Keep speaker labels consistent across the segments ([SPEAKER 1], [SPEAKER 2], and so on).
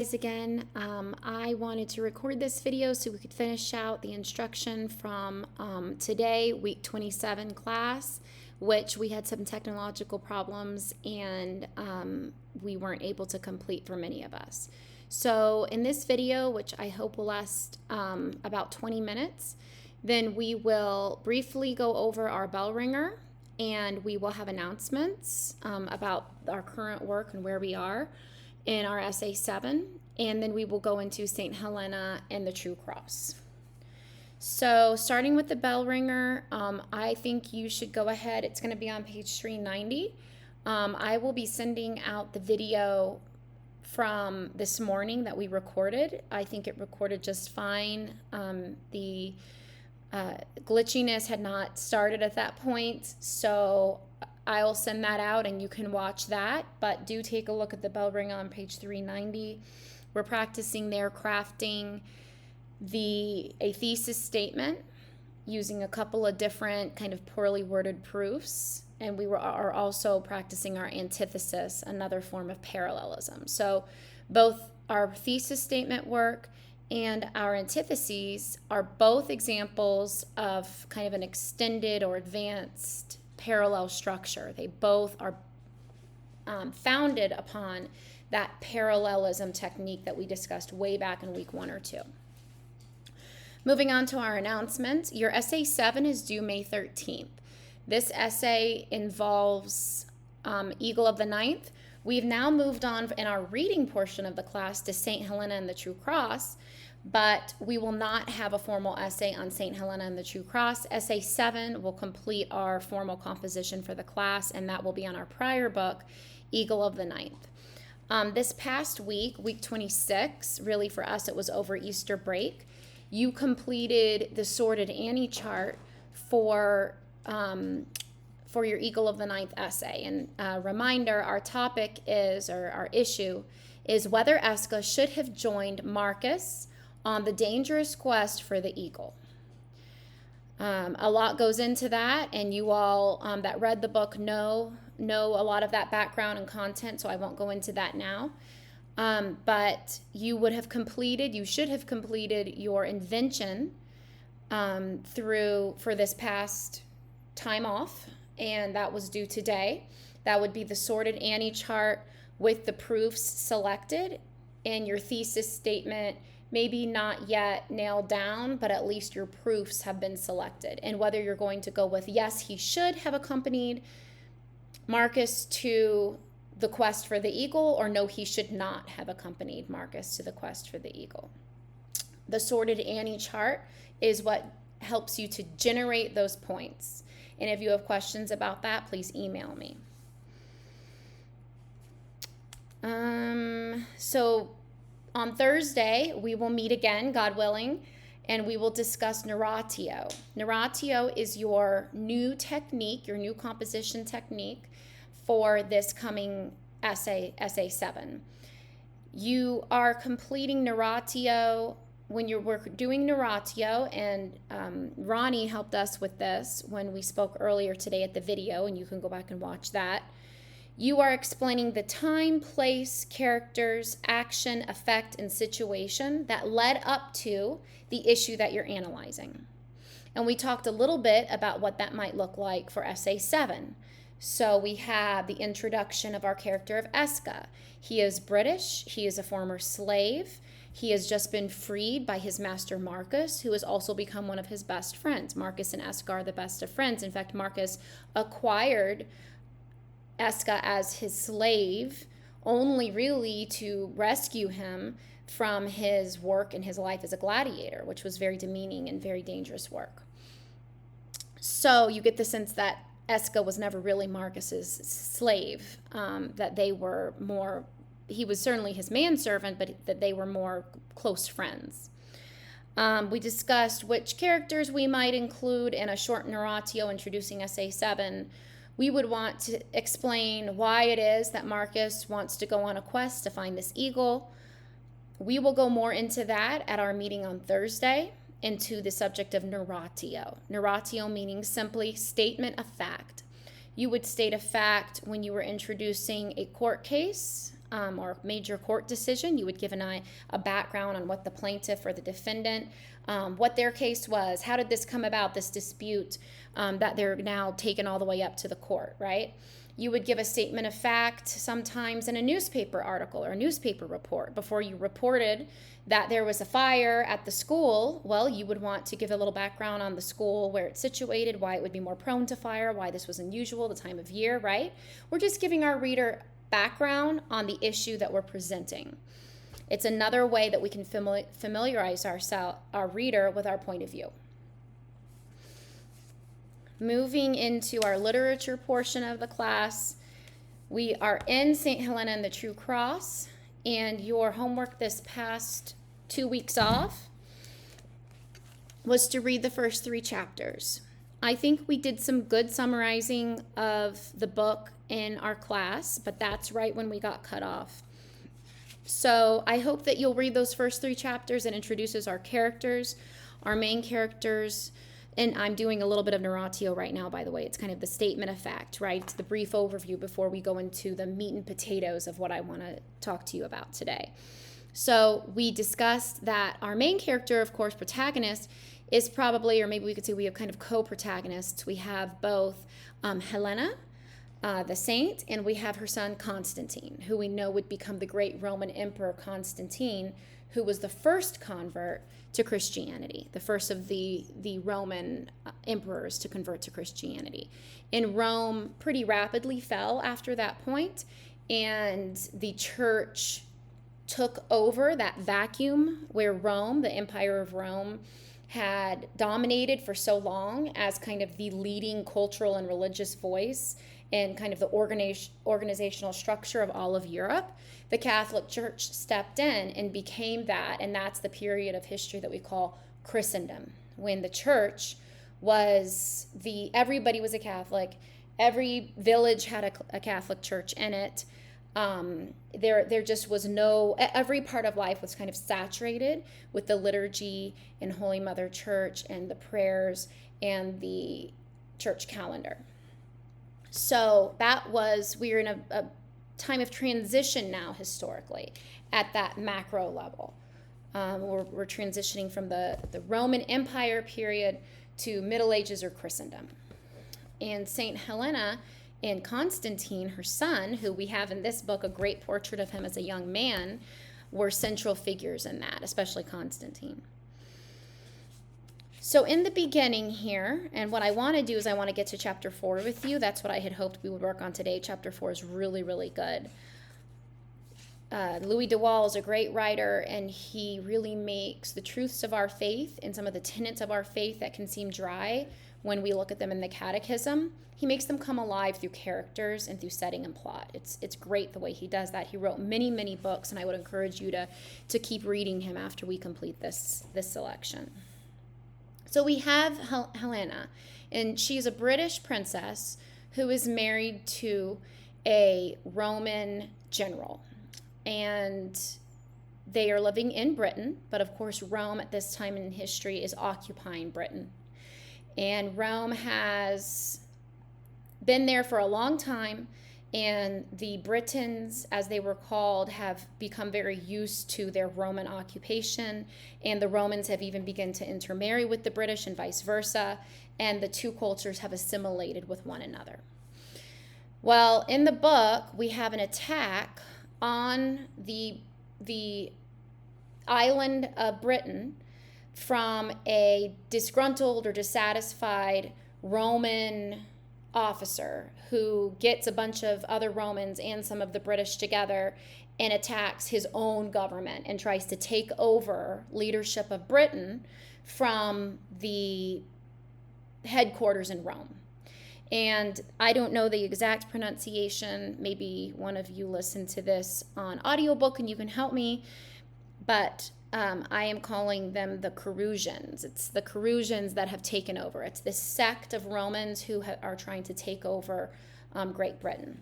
[SPEAKER 1] Again, I wanted to record this video so we could finish out the instruction from today, week 27 class, which we had some technological problems and we weren't able to complete for many of us. So in this video, which I hope will last about 20 minutes, then we will briefly go over our bell ringer and we will have announcements about our current work and where we are in our Essay 7, and then we will go into St. Helena and the True Cross. So starting with the bell ringer, I think you should go ahead. It's going to be on page 390. I will be sending out the video from this morning that we recorded. I think it recorded just fine. The glitchiness had not started at that point, so I'll send that out and you can watch that, but do take a look at the bell ring on page 390. We're practicing there crafting a thesis statement using a couple of different kind of poorly worded proofs, and we are also practicing our antithesis, another form of parallelism. So both our thesis statement work and our antitheses are both examples of kind of an extended or advanced parallel structure. They both are founded upon that parallelism technique that we discussed way back in week 1 or 2. Moving on to our announcement, your Essay 7 is due May 13th. This essay involves Eagle of the Ninth. We've now moved on in our reading portion of the class to St. Helena and the True Cross, but we will not have a formal essay on St. Helena and the True Cross. Essay 7 will complete our formal composition for the class, and that will be on our prior book, Eagle of the Ninth. This past week, week 26, really for us it was over Easter break, you completed the sorted Annie chart for your Eagle of the Ninth essay. And reminder, our topic is, or our issue, is whether Eska should have joined Marcus on the dangerous quest for the eagle. A lot goes into that, and you all that read the book know a lot of that background and content, so I won't go into that now. But you should have completed your invention for this past time off, and that was due today. That would be the sorted Annie chart with the proofs selected, and your thesis statement maybe not yet nailed down, but at least your proofs have been selected. And whether you're going to go with, yes, he should have accompanied Marcus to the quest for the eagle, or no, he should not have accompanied Marcus to the quest for the eagle. The sorted Annie chart is what helps you to generate those points. And if you have questions about that, please email me. So on Thursday, we will meet again, God willing, and we will discuss narratio. Narratio is your new technique, your new composition technique for this coming essay 7. You are completing narratio when you're doing narratio, and Ronnie helped us with this when we spoke earlier today at the video, and you can go back and watch that. You are explaining the time, place, characters, action, effect, and situation that led up to the issue that you're analyzing. And we talked a little bit about what that might look like for Essay 7. So we have the introduction of our character of Eska. He is British. He is a former slave. He has just been freed by his master Marcus, who has also become one of his best friends. Marcus and Eska are the best of friends. In fact, Marcus acquired Eska as his slave only really to rescue him from his work and his life as a gladiator, which was very demeaning and very dangerous work. So you get the sense that Eska was never really Marcus's slave, that he was certainly his manservant, but that they were more close friends. We discussed which characters we might include in a short narratio introducing Essay 7. We would want to explain why it is that Marcus wants to go on a quest to find this eagle. We will go more into that at our meeting on Thursday, into the subject of narratio. Narratio meaning simply statement of fact. You would state a fact when you were introducing a court case or major court decision. You would give a background on what the plaintiff or the defendant, what their case was, how did this come about, this dispute that they're now taken all the way up to the court, right? You would give a statement of fact sometimes in a newspaper article or a newspaper report. Before you reported that there was a fire at the school, well, you would want to give a little background on the school, where it's situated, why it would be more prone to fire, why this was unusual, the time of year, right? We're just giving our reader background on the issue that we're presenting. It's another way that we can familiarize our reader with our point of view. Moving into our literature portion of the class, we are in St. Helena and the True Cross, and your homework this past 2 weeks off was to read the first 3 chapters. I think we did some good summarizing of the book in our class, but that's right when we got cut off. So I hope that you'll read those first 3 chapters. It introduces our characters, our main characters. And I'm doing a little bit of narratio right now, by the way. It's kind of the statement of fact, right? It's the brief overview before we go into the meat and potatoes of what I want to talk to you about today. So we discussed that our main character, of course, protagonist, is probably, or maybe we could say we have kind of co-protagonists. We have both Helena, the saint, and we have her son Constantine, who we know would become the great Roman Emperor Constantine, who was the first convert to Christianity, the first of the Roman emperors to convert to Christianity. And Rome pretty rapidly fell after that point, and the church took over that vacuum where Rome, the Empire of Rome, had dominated for so long as kind of the leading cultural and religious voice and kind of the organizational structure of all of Europe. The Catholic Church stepped in and became that, and that's the period of history that we call Christendom, when the church was everybody was a Catholic, every village had a Catholic church in it. There just was every part of life was kind of saturated with the liturgy and Holy Mother Church and the prayers and the church calendar. So we're in a time of transition now historically at that macro level. We're transitioning from the Roman Empire period to Middle Ages or Christendom. And St. Helena and Constantine, her son, who we have in this book a great portrait of him as a young man, were central figures in that, especially Constantine. So in the beginning here, and what I want to do is I want to get to chapter 4 with you. That's what I had hoped we would work on today. Chapter 4 is really, really good. Louis de Waal is a great writer, and he really makes the truths of our faith and some of the tenets of our faith that can seem dry when we look at them in the catechism. He makes them come alive through characters and through setting and plot. It's great the way he does that. He wrote many, many books, and I would encourage you to keep reading him after we complete this selection. So we have Helena, and she's a British princess who is married to a Roman general. And they are living in Britain, but of course Rome at this time in history is occupying Britain. And Rome has been there for a long time, and the Britons, as they were called, have become very used to their Roman occupation, and the Romans have even begun to intermarry with the British and vice versa, and the two cultures have assimilated with one another. Well, in the book, we have an attack on the island of Britain from a disgruntled or dissatisfied Roman officer who gets a bunch of other Romans and some of the British together and attacks his own government and tries to take over leadership of Britain from the headquarters in Rome. And I don't know the exact pronunciation. Maybe one of you listened to this on audiobook and you can help me. But I am calling them the Carusians. It's the Carusians that have taken over. It's this sect of Romans who are trying to take over Great Britain.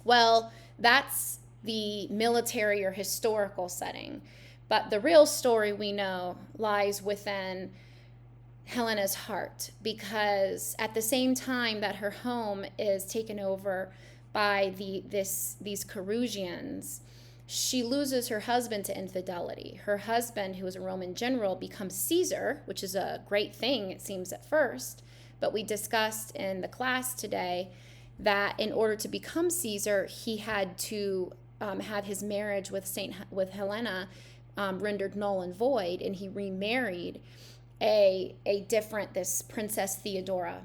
[SPEAKER 1] Well, that's the military or historical setting. But the real story we know lies within Helena's heart, because at the same time that her home is taken over by these Carusians, she loses her husband to infidelity. Her husband, who was a Roman general, becomes Caesar, which is a great thing, it seems at first. But we discussed in the class today that in order to become Caesar, he had to have his marriage with Helena rendered null and void, and he remarried this Princess Theodora.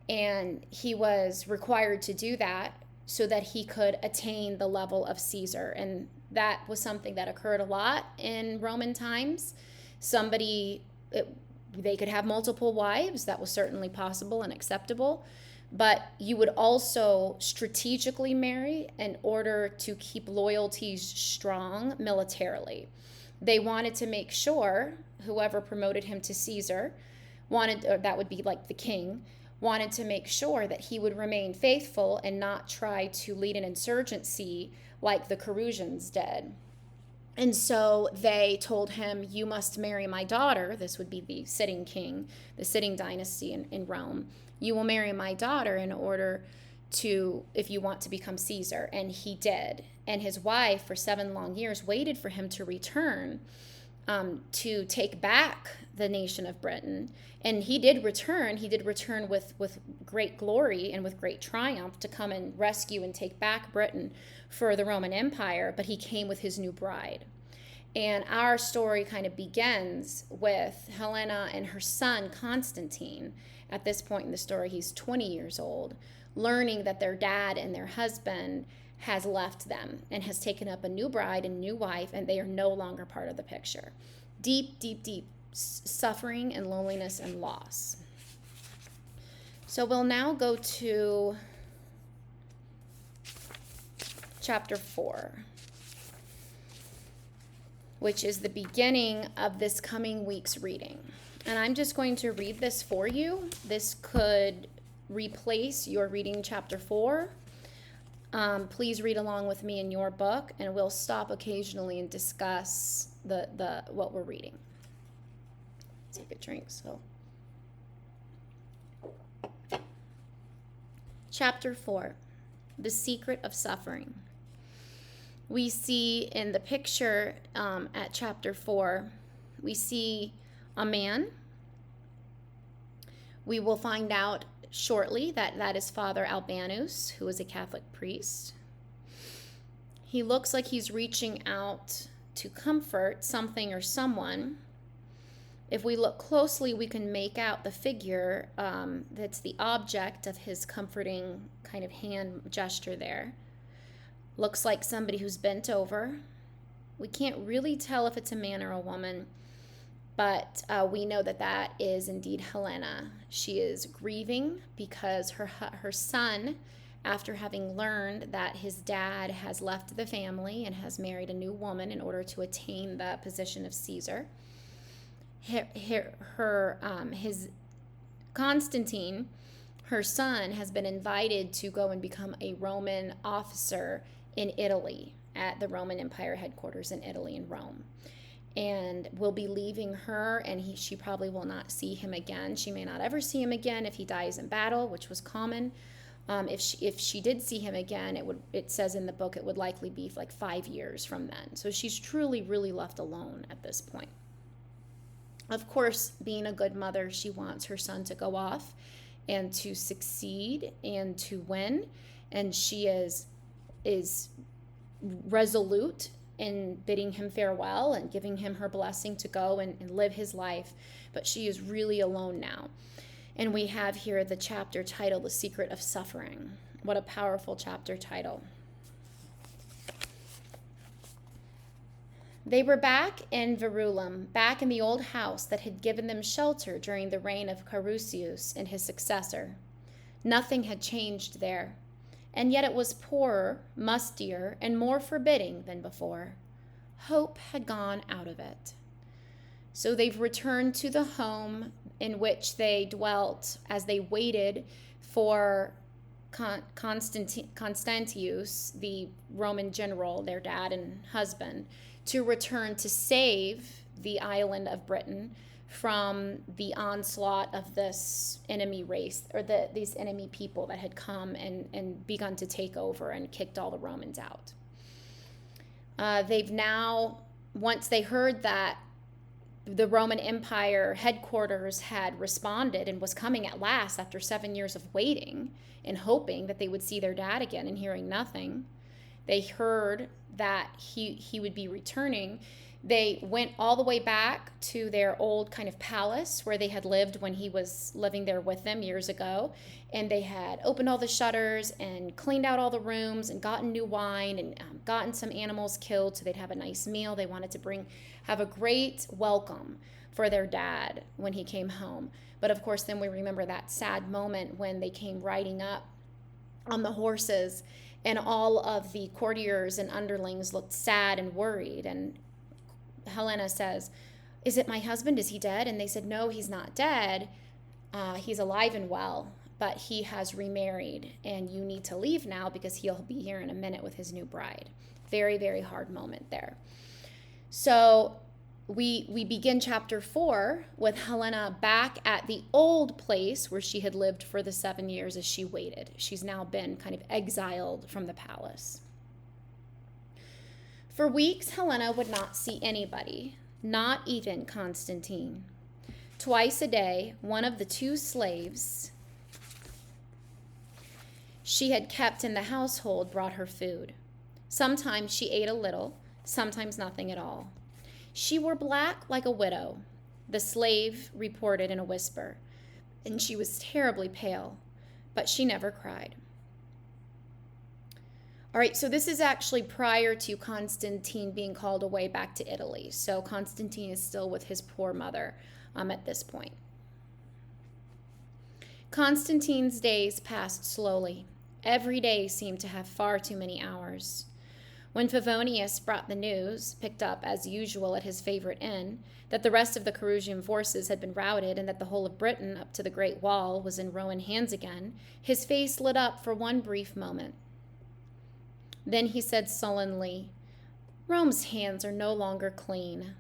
[SPEAKER 1] And he was required to do that so that he could attain the level of Caesar. And that was something that occurred a lot in Roman times. They could have multiple wives. That was certainly possible and acceptable. But you would also strategically marry in order to keep loyalties strong militarily. They wanted to make sure whoever promoted him to Caesar or that would be like the king, wanted to make sure that he would remain faithful and not try to lead an insurgency like the Carusians did. And so they told him, you must marry my daughter. This would be the sitting king, the sitting dynasty in Rome. You will marry my daughter in order to, if you want to become Caesar. And he did. And his wife, for 7 long years, waited for him to return, to take back the nation of Britain. And he did return. He did return with great glory and with great triumph to come and rescue and take back Britain for the Roman Empire. But he came with his new bride. And our story kind of begins with Helena and her son, Constantine. At this point in the story, he's 20 years old, learning that their dad and their husband has left them and has taken up a new bride and new wife, and they are no longer part of the picture. Deep, deep, deep suffering and loneliness and loss. So we'll now go to chapter 4, which is the beginning of this coming week's reading. And I'm just going to read this for you. This could replace your reading chapter 4. Please read along with me in your book, and we'll stop occasionally and discuss what we're reading. Take a drink. Chapter 4, The Secret of Suffering. We see in the picture at chapter 4, we see a man. We will find out shortly that is Father Albanus, who is a Catholic priest. He looks like he's reaching out to comfort something or someone. If we look closely, we can make out the figure that's the object of his comforting kind of hand gesture there. Looks like somebody who's bent over. We can't really tell if it's a man or a woman, but we know that is indeed Helena. She is grieving because her son, after having learned that his dad has left the family and has married a new woman in order to attain the position of Caesar, his Constantine, her son, has been invited to go and become a Roman officer in Italy at the Roman Empire headquarters in Italy, in Rome. And will be leaving her, and she probably will not see him again. She may not ever see him again if he dies in battle, which was common. If she did see him again, it says in the book it would likely be like 5 years from then. So she's truly, really left alone at this point. Of course, being a good mother, she wants her son to go off and to succeed and to win. And she is resolute in bidding him farewell and giving him her blessing to go and live his life. But she is really alone now. And we have here the chapter titled, The Secret of Suffering. What a powerful chapter title. They were back in Verulam, back in the old house that had given them shelter during the reign of Carausius and his successor. Nothing had changed there. And yet it was poorer, mustier, and more forbidding than before. Hope had gone out of it. So they've returned to the home in which they dwelt as they waited for Constantius, the Roman general, their dad and husband, to return to save the island of Britain from the onslaught of this enemy race, or these enemy people that had come and begun to take over and kicked all the Romans out. They've now, once they heard that the Roman Empire headquarters had responded and was coming at last after 7 years of waiting and hoping that they would see their dad again and hearing nothing, they heard that he would be returning. They went all the way back to their old kind of palace where they had lived when he was living there with them years ago. And they had opened all the shutters and cleaned out all the rooms and gotten new wine and gotten some animals killed so they'd have a nice meal. They wanted to have a great welcome for their dad when he came home. But of course, then we remember that sad moment when they came riding up on the horses and all of the courtiers and underlings looked sad and worried. And Helena says, "Is it my husband? Is he dead?" And they said, "No, he's not dead. He's alive and well, but he has remarried, and you need to leave now because he'll be here in a minute with his new bride." Very, very hard moment there. So we begin chapter 4 with Helena back at the old place where she had lived for the 7 years as she waited. She's now been kind of exiled from the palace. For weeks, Helena would not see anybody, not even Constantine. Twice a day, one of the 2 slaves she had kept in the household brought her food. Sometimes she ate a little, sometimes nothing at all. She wore black like a widow, the slave reported in a whisper, and she was terribly pale, but she never cried. All right, so this is actually prior to Constantine being called away back to Italy. So Constantine is still with his poor mother at this point. Constantine's days passed slowly. Every day seemed to have far too many hours. When Favonius brought the news, picked up as usual at his favorite inn, that the rest of the Carusian forces had been routed and that the whole of Britain up to the Great Wall was in Roman hands again, his face lit up for one brief moment. Then he said sullenly, "Rome's hands are no longer clean."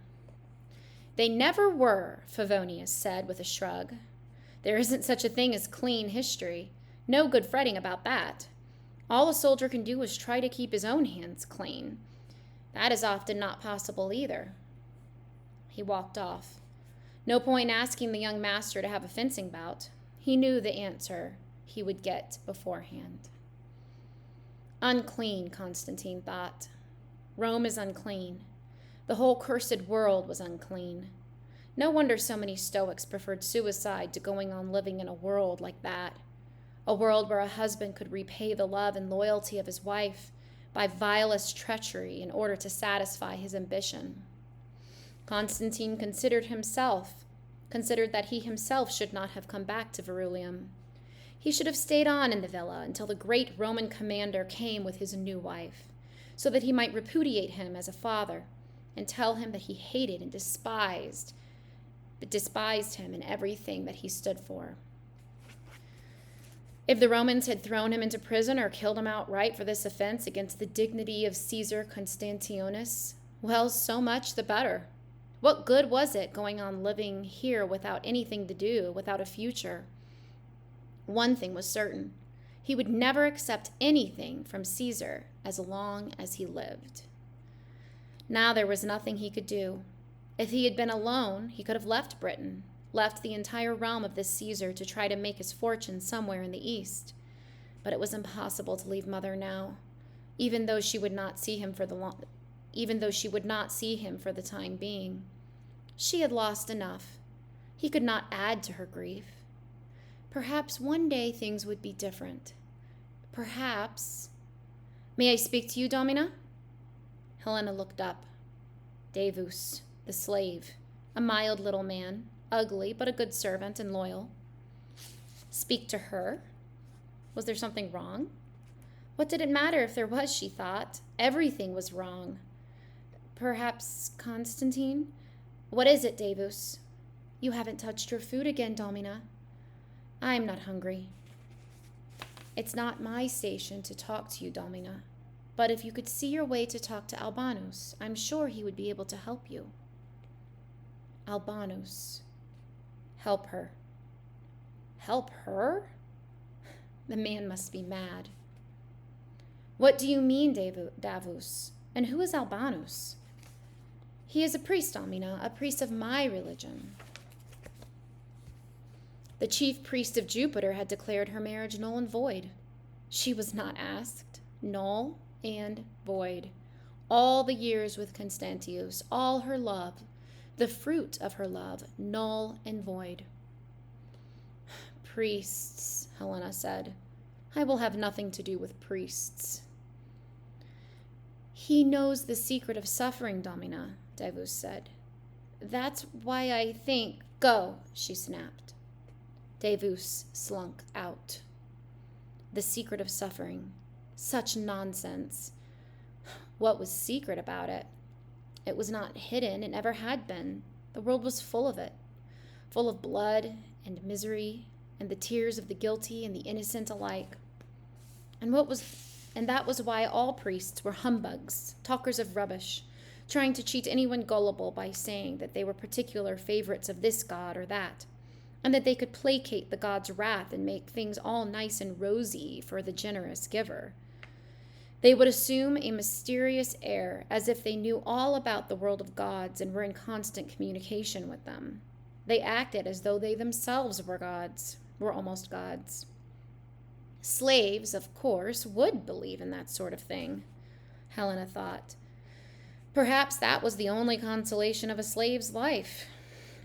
[SPEAKER 1] "They never were," Favonius said with a shrug. "There isn't such a thing as clean history. No good fretting about that. All a soldier can do is try to keep his own hands clean. That is often not possible either." He walked off. No point asking the young master to have a fencing bout. He knew the answer he would get beforehand. Unclean, Constantine thought. Rome is unclean. The whole cursed world was unclean. No wonder so many Stoics preferred suicide to going on living in a world like that. A world where a husband could repay the love and loyalty of his wife by vilest treachery in order to satisfy his ambition. Constantine considered that he himself should not have come back to Verulium. He should have stayed on in the villa until the great Roman commander came with his new wife, so that he might repudiate him as a father and tell him that he hated and despised him in everything that he stood for. If the Romans had thrown him into prison or killed him outright for this offense against the dignity of Caesar Constantius, well, so much the better. What good was it going on living here without anything to do, without a future? One thing was certain. He would never accept anything from Caesar as long as he lived. Now there was nothing he could do. If he had been alone, he could have left Britain, left the entire realm of this Caesar to try to make his fortune somewhere in the east. But it was impossible to leave Mother now, even though she would not see him for the time being. She had lost enough. He could not add to her grief. Perhaps one day things would be different. Perhaps. "May I speak to you, Domina?" Helena looked up. Davus, the slave, a mild little man, ugly but a good servant and loyal. Speak to her? Was there something wrong? What did it matter if there was, she thought. Everything was wrong. Perhaps Constantine? What is it, Davus? You haven't touched your food again, Domina. I'm not hungry. It's not my station to talk to you, Domina. But if you could see your way to talk to Albanus, I'm sure he would be able to help you. Albanus. Help her. Help her? The man must be mad. What do you mean, Davus? And who is Albanus? He is a priest, Domina, a priest of my religion. The chief priest of Jupiter had declared her marriage null and void. She was not asked. Null and void. All the years with Constantius, all her love, the fruit of her love, null and void. Priests, Helena said. I will have nothing to do with priests. He knows the secret of suffering, Domina, Davus said. That's why I think... Go, she snapped. Davus slunk out. The secret of suffering. Such nonsense. What was secret about it? It was not hidden. It never had been. The world was full of it. Full of blood and misery and the tears of the guilty and the innocent alike. And that was why all priests were humbugs, talkers of rubbish, trying to cheat anyone gullible by saying that they were particular favorites of this god or that, and that they could placate the god's wrath and make things all nice and rosy for the generous giver. They would assume a mysterious air, as if they knew all about the world of gods and were in constant communication with them. They acted as though they themselves were gods, were almost gods. Slaves, of course, would believe in that sort of thing, Helena thought. Perhaps that was the only consolation of a slave's life.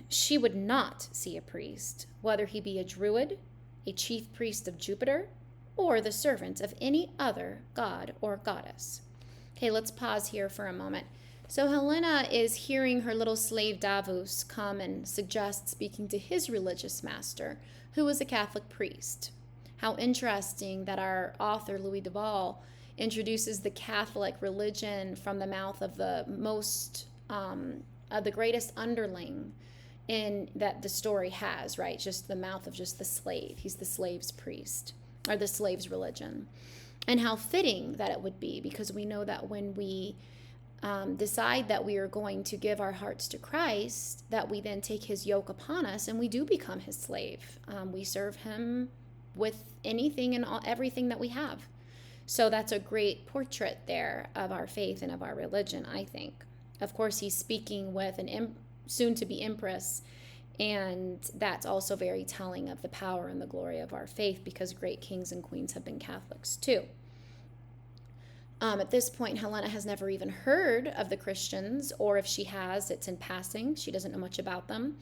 [SPEAKER 1] She would not see a priest, whether he be a druid, a chief priest of Jupiter, or the servant of any other god or goddess. Okay, let's pause here for a moment. So Helena is hearing her little slave Davus come and suggest speaking to his religious master, who was a Catholic priest. How interesting that our author, Louis Duval, introduces the Catholic religion from the mouth of the greatest underling in that the story has, right? Just the mouth of just the slave. He's the slave's priest, or the slave's religion. And how fitting that it would be, because we know that when we decide that we are going to give our hearts to Christ, that we then take his yoke upon us and we do become his slave. We serve him with anything and everything that we have. So that's a great portrait there of our faith and of our religion, I think. Of course, he's speaking with an soon-to-be empress, and that's also very telling of the power and the glory of our faith, because great kings and queens have been Catholics too. At this point, Helena has never even heard of the Christians, or if she has, it's in passing. She doesn't know much about them.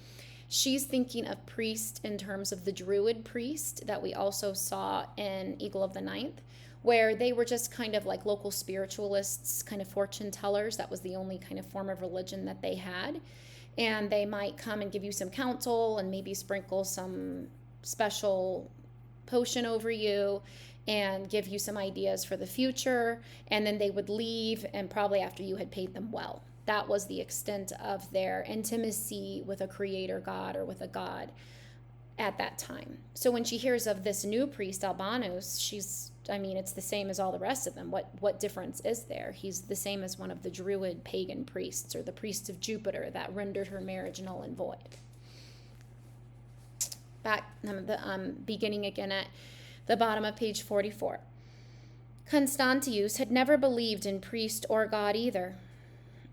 [SPEAKER 1] She's thinking of priest in terms of the Druid priest that we also saw in Eagle of the Ninth, where they were just kind of like local spiritualists, kind of fortune tellers. That was the only kind of form of religion that they had. And they might come and give you some counsel and maybe sprinkle some special potion over you and give you some ideas for the future. And then they would leave, and probably after you had paid them well. That was the extent of their intimacy with a creator god or with a god at that time. So when she hears of this new priest, Albanus, it's the same as all the rest of them. What difference is there? He's the same as one of the Druid pagan priests, or the priest of Jupiter that rendered her marriage null and void. Back, beginning again at the bottom of page 44. Constantius had never believed in priest or god either.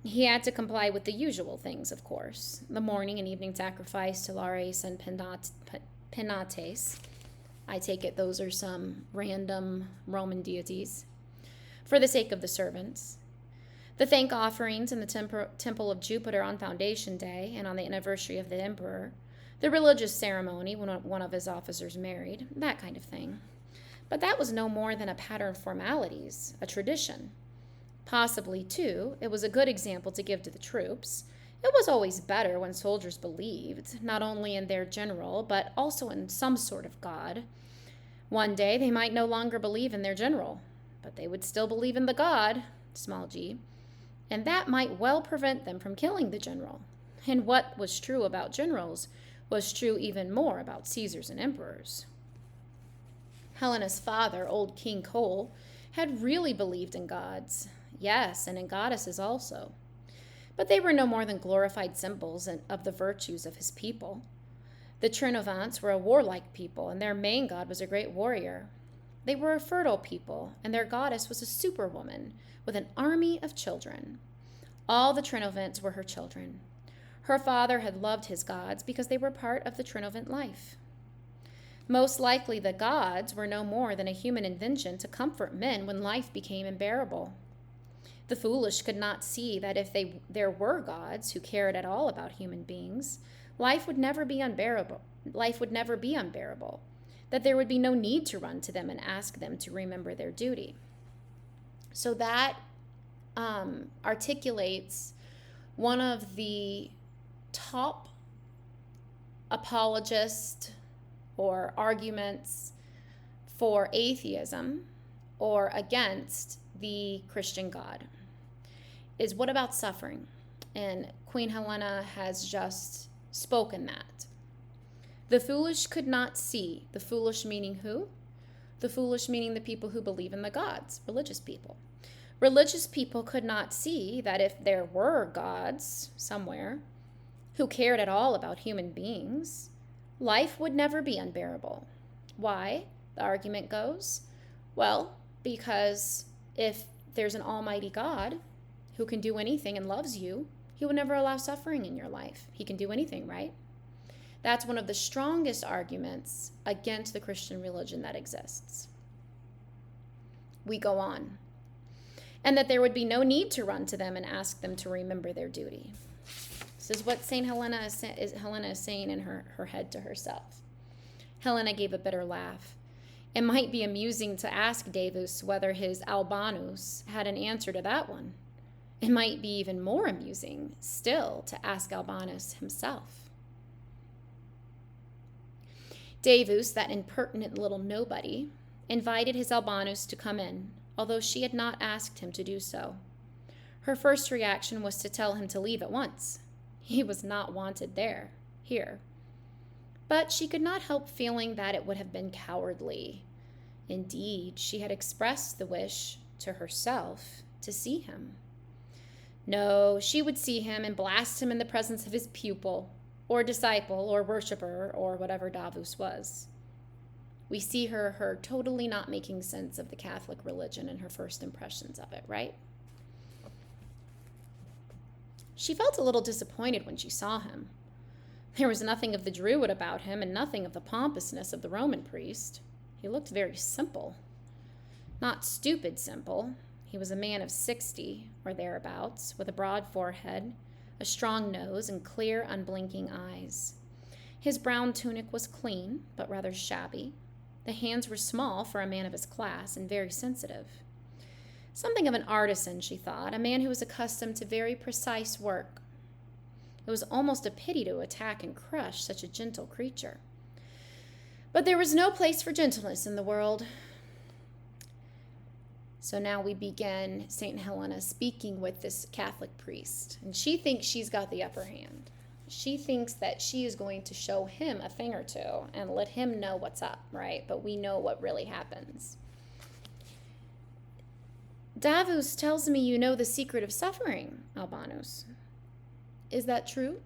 [SPEAKER 1] He had to comply with the usual things, of course. The morning and evening sacrifice to Lares and Penates. I take it those are some random Roman deities. For the sake of the servants. The thank offerings in the temple of Jupiter on Foundation Day and on the anniversary of the emperor. The religious ceremony when one of his officers married. That kind of thing. But that was no more than a pattern of formalities, a tradition. Possibly, too, it was a good example to give to the troops. It was always better when soldiers believed, not only in their general, but also in some sort of god. One day, they might no longer believe in their general, but they would still believe in the god, small g, and that might well prevent them from killing the general. And what was true about generals was true even more about Caesars and emperors. Helena's father, old King Cole, had really believed in gods. Yes, and in goddesses also. But they were no more than glorified symbols of the virtues of his people. The Trinovants were a warlike people, and their main god was a great warrior. They were a fertile people, and their goddess was a superwoman with an army of children. All the Trinovants were her children. Her father had loved his gods because they were part of the Trinovant life. Most likely the gods were no more than a human invention to comfort men when life became unbearable. The foolish could not see that if there were gods who cared at all about human beings, life would never be unbearable. That there would be no need to run to them and ask them to remember their duty. So that articulates one of the top apologists or arguments for atheism or against the Christian God is, what about suffering? And Queen Helena has just spoken that. The foolish could not see. The foolish meaning who? The foolish meaning the people who believe in the gods, religious people. Religious people could not see that if there were gods somewhere who cared at all about human beings, life would never be unbearable. Why? The argument goes, well, because if there's an almighty God who can do anything and loves you, he would never allow suffering in your life. He can do anything, right? That's one of the strongest arguments against the Christian religion that exists. We go on. And that there would be no need to run to them and ask them to remember their duty. This is what Helena is saying in her head to herself. Helena gave a bitter laugh. It might be amusing to ask Davus whether his Albanus had an answer to that one. It might be even more amusing still to ask Albanus himself. Davus, that impertinent little nobody, invited his Albanus to come in, although she had not asked him to do so. Her first reaction was to tell him to leave at once. He was not wanted here. But she could not help feeling that it would have been cowardly. Indeed, she had expressed the wish to herself to see him. No, she would see him and blast him in the presence of his pupil, or disciple, or worshiper, or whatever Davus was. We see her totally not making sense of the Catholic religion and her first impressions of it, right? She felt a little disappointed when she saw him. There was nothing of the Druid about him and nothing of the pompousness of the Roman priest. He looked very simple. Not stupid simple. He was a man of 60 or thereabouts, with a broad forehead, a strong nose, and clear, unblinking eyes. His brown tunic was clean, but rather shabby. The hands were small for a man of his class and very sensitive. Something of an artisan, she thought, a man who was accustomed to very precise work. It was almost a pity to attack and crush such a gentle creature. But there was no place for gentleness in the world. So now we begin St. Helena speaking with this Catholic priest, and she thinks she's got the upper hand. She thinks that she is going to show him a thing or two and let him know what's up, right? But we know what really happens. Davus tells me you know the secret of suffering, Albanus. Is that true?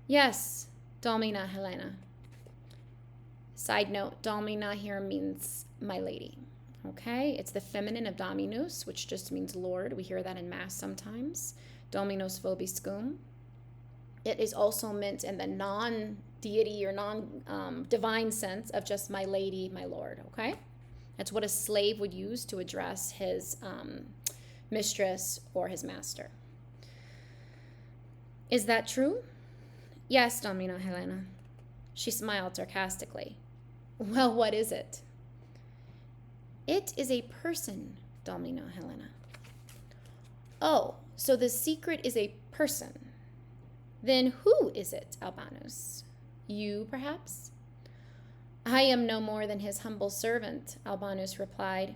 [SPEAKER 1] Yes, Domina Helena. Side note, Domina here means my lady. Okay, it's the feminine of Dominus, which just means Lord. We hear that in Mass sometimes. Dominus vobiscum. It is also meant in the non-deity or non-divine sense of just my lady, my Lord, okay? That's what a slave would use to address his mistress or his master. Is that true? Yes, Domina Helena. She smiled sarcastically. Well, what is it? It is a person, Domina Helena. Oh, so the secret is a person. Then who is it, Albanus? You, perhaps? I am no more than his humble servant, Albanus replied,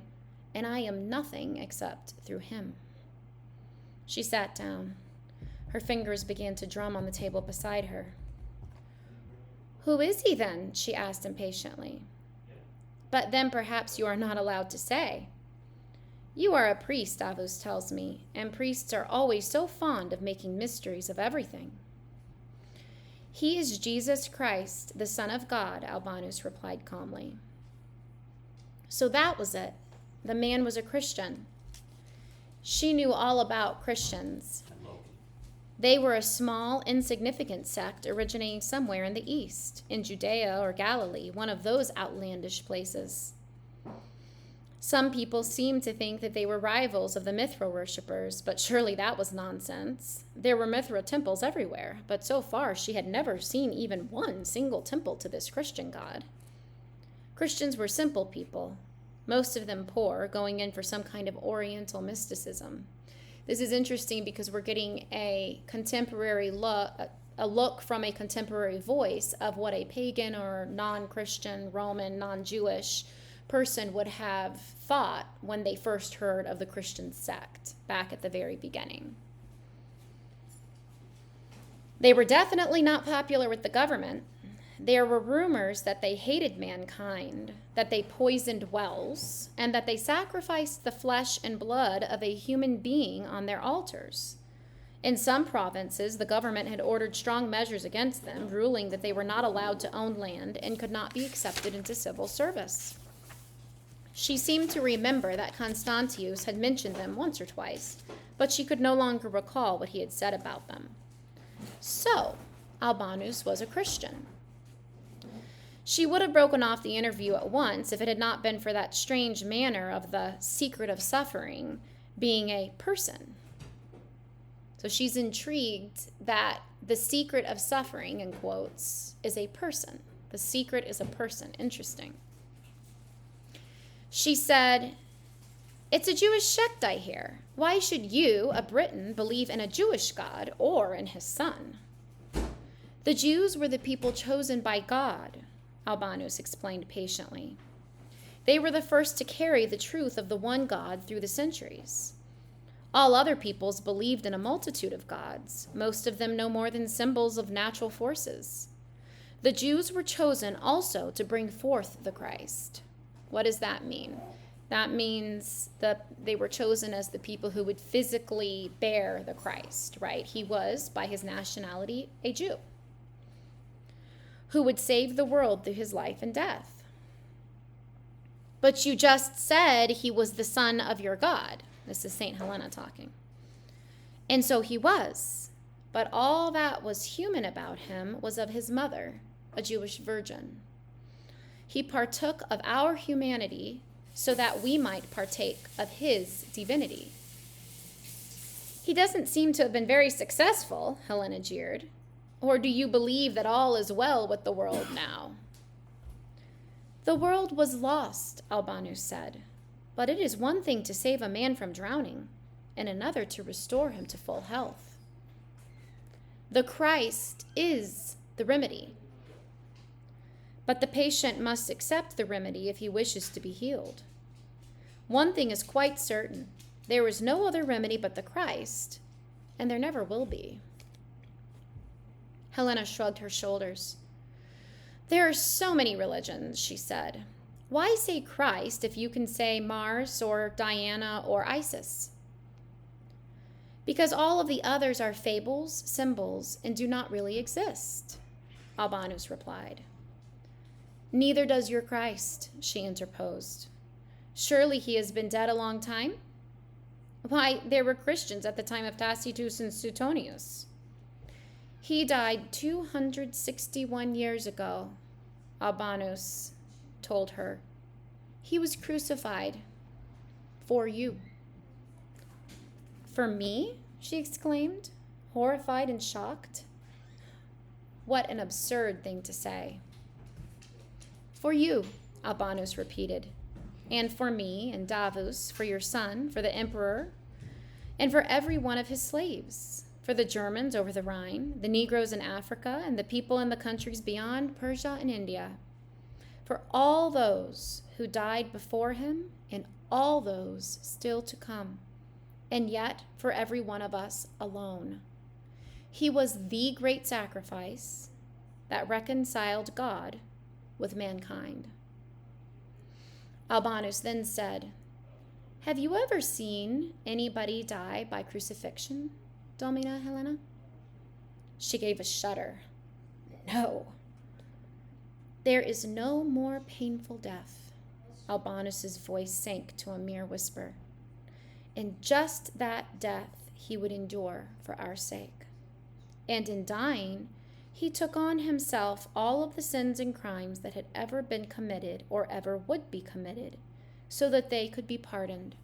[SPEAKER 1] and I am nothing except through him. She sat down. Her fingers began to drum on the table beside her. Who is he, then? She asked impatiently. But then perhaps you are not allowed to say. You are a priest, Davus tells me, and priests are always so fond of making mysteries of everything. He is Jesus Christ, the Son of God, Albanus replied calmly. So that was it. The man was a Christian. She knew all about Christians. They were a small, insignificant sect originating somewhere in the east, in Judea or Galilee, one of those outlandish places. Some people seemed to think that they were rivals of the Mithra worshippers, but surely that was nonsense. There were Mithra temples everywhere, but so far she had never seen even one single temple to this Christian god. Christians were simple people, most of them poor, going in for some kind of Oriental mysticism. This is interesting because we're getting a contemporary look from a contemporary voice of what a pagan or non-Christian, Roman, non-Jewish person would have thought when they first heard of the Christian sect back at the very beginning. They were definitely not popular with the government. There were rumors that they hated mankind, that they poisoned wells, and that they sacrificed the flesh and blood of a human being on their altars. In some provinces, the government had ordered strong measures against them, ruling that they were not allowed to own land and could not be accepted into civil service. She seemed to remember that Constantius had mentioned them once or twice, but she could no longer recall what he had said about them. So, Albanus was a Christian. She would have broken off the interview at once if it had not been for that strange manner of the secret of suffering being a person. So she's intrigued that the secret of suffering, in quotes, is a person. The secret is a person. Interesting. She said, "It's a Jewish sect, I hear. Why should you, a Briton, believe in a Jewish God or in his son?" The Jews were the people chosen by God, Albanus explained patiently. They were the first to carry the truth of the one God through the centuries. All other peoples believed in a multitude of gods, most of them no more than symbols of natural forces. The Jews were chosen also to bring forth the Christ. What does that mean? That means that they were chosen as the people who would physically bear the Christ, right? He was, by his nationality, a Jew, who would save the world through his life and death. But you just said he was the son of your God. This is St. Helena talking. And so he was, but all that was human about him was of his mother, a Jewish virgin. He partook of our humanity so that we might partake of his divinity. He doesn't seem to have been very successful, Helena jeered. Or do you believe that all is well with the world now? The world was lost, Albanus said, but it is one thing to save a man from drowning, and another to restore him to full health. The Christ is the remedy. But the patient must accept the remedy if he wishes to be healed. One thing is quite certain. There is no other remedy but the Christ, and there never will be. Helena shrugged her shoulders. There are so many religions, she said. Why say Christ if you can say Mars or Diana or Isis? Because all of the others are fables, symbols, and do not really exist, Albanus replied. Neither does your Christ, she interposed. Surely he has been dead a long time? Why, there were Christians at the time of Tacitus and Suetonius. He died 261 years ago, Albanus told her. He was crucified for you. For me? She exclaimed, horrified and shocked. What an absurd thing to say. For you, Albanus repeated, and for me and Davus, for your son, for the emperor, and for every one of his slaves, for the Germans over the Rhine, the Negroes in Africa, and the people in the countries beyond Persia and India, for all those who died before him and all those still to come, and yet for every one of us alone. He was the great sacrifice that reconciled God with mankind. Albanus then said, Have you ever seen anybody die by crucifixion, Domina Helena? She gave a shudder. No. There is no more painful death. Albanus's voice sank to a mere whisper. And just that death he would endure for our sake. And in dying, he took on himself all of the sins and crimes that had ever been committed or ever would be committed, so that they could be pardoned.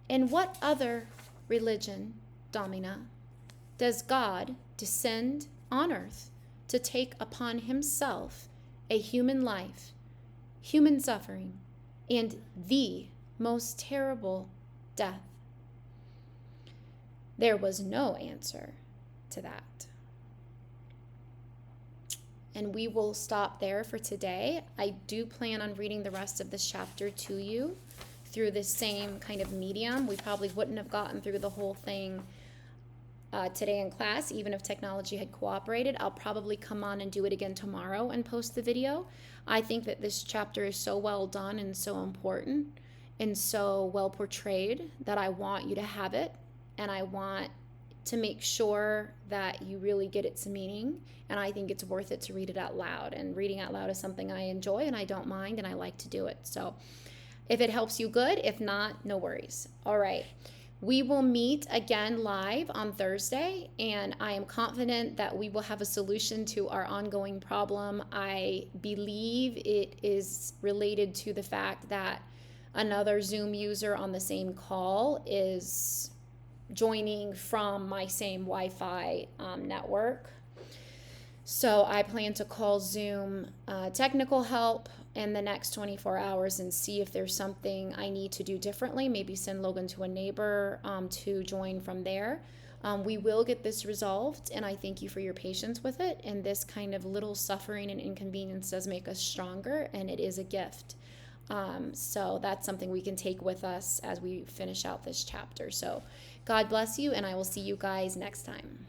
[SPEAKER 1] In what other religion, Domina, does God descend on earth to take upon himself a human life, human suffering, and the most terrible death? There was no answer to that. And we will stop there for today. I do plan on reading the rest of this chapter to you through this same kind of medium. We probably wouldn't have gotten through the whole thing today in class, even if technology had cooperated. I'll probably come on and do it again tomorrow and post the video. I think that this chapter is so well done and so important and so well portrayed that I want you to have it, and I want to make sure that you really get its meaning, and I think it's worth it to read it out loud. And reading out loud is something I enjoy and I don't mind, and I like to do it. So if it helps you, good. If not, no worries. All right. We will meet again live on Thursday, and I am confident that we will have a solution to our ongoing problem. I believe it is related to the fact that another Zoom user on the same call is joining from my same Wi-Fi network. So I plan to call Zoom technical help in the next 24 hours and see if there's something I need to do differently. Maybe send Logan to a neighbor to join from there. We will get this resolved, and I thank you for your patience with it. And this kind of little suffering and inconvenience does make us stronger, and it is a gift. So that's something we can take with us as we finish out this chapter. So God bless you, and I will see you guys next time.